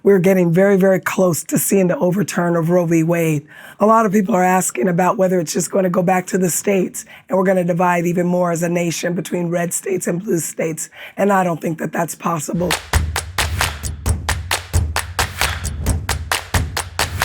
we're getting very, very close to seeing the overturn of Roe v. Wade. A lot of people are asking about whether it's just going to go back to the states and we're going to divide even more as a nation between red states and blue states. And I don't think that that's possible.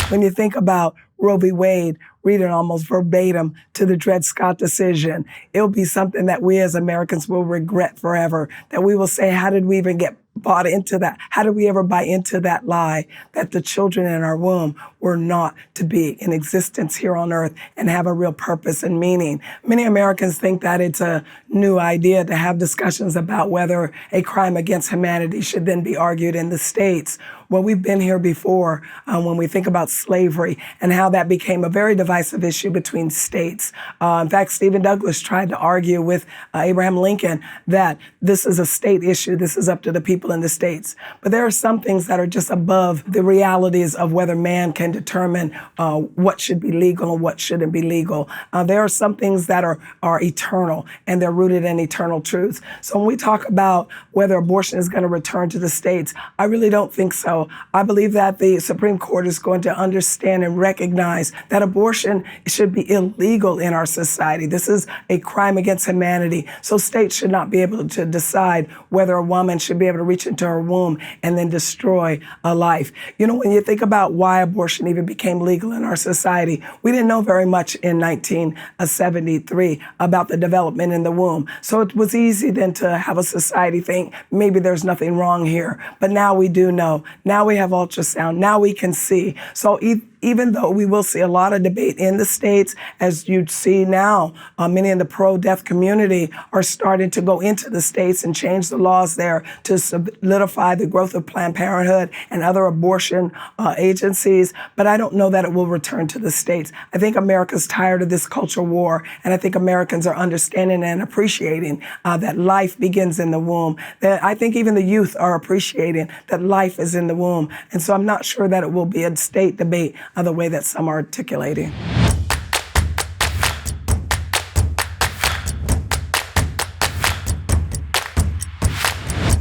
When you think about Roe v. Wade, read it almost verbatim to the Dred Scott decision, it'll be something that we as Americans will regret forever, that we will say, how did we even get bought into that? How did we ever buy into that lie that the children in our womb were not to be in existence here on earth and have a real purpose and meaning? Many Americans think that it's a new idea to have discussions about whether a crime against humanity should then be argued in the states. Well, we've been here before when we think about slavery and how that became a very divisive issue between states. In fact, Stephen Douglas tried to argue with Abraham Lincoln that this is a state issue. This is up to the people in the states. But there are some things that are just above the realities of whether man can determine what should be legal and what shouldn't be legal. There are some things that are eternal and they're rooted in eternal truths. So when we talk about whether abortion is going to return to the states, I really don't think so. I believe that the Supreme Court is going to understand and recognize that abortion should be illegal in our society. This is a crime against humanity. So states should not be able to decide whether a woman should be able to reach into her womb and then destroy a life. You know, when you think about why abortion even became legal in our society, we didn't know very much in 1973 about the development in the womb. So it was easy then to have a society think maybe there's nothing wrong here. But now we do know. Now we have ultrasound. Now we can see. So even though we will see a lot of debate in the states, as you see now, many in the pro-death community are starting to go into the states and change the laws there to solidify the growth of Planned Parenthood and other abortion agencies. But I don't know that it will return to the states. I think America's tired of this culture war, and I think Americans are understanding and appreciating that life begins in the womb. That I think even the youth are appreciating that life is in the womb. And so I'm not sure that it will be a state debate the way that some are articulating.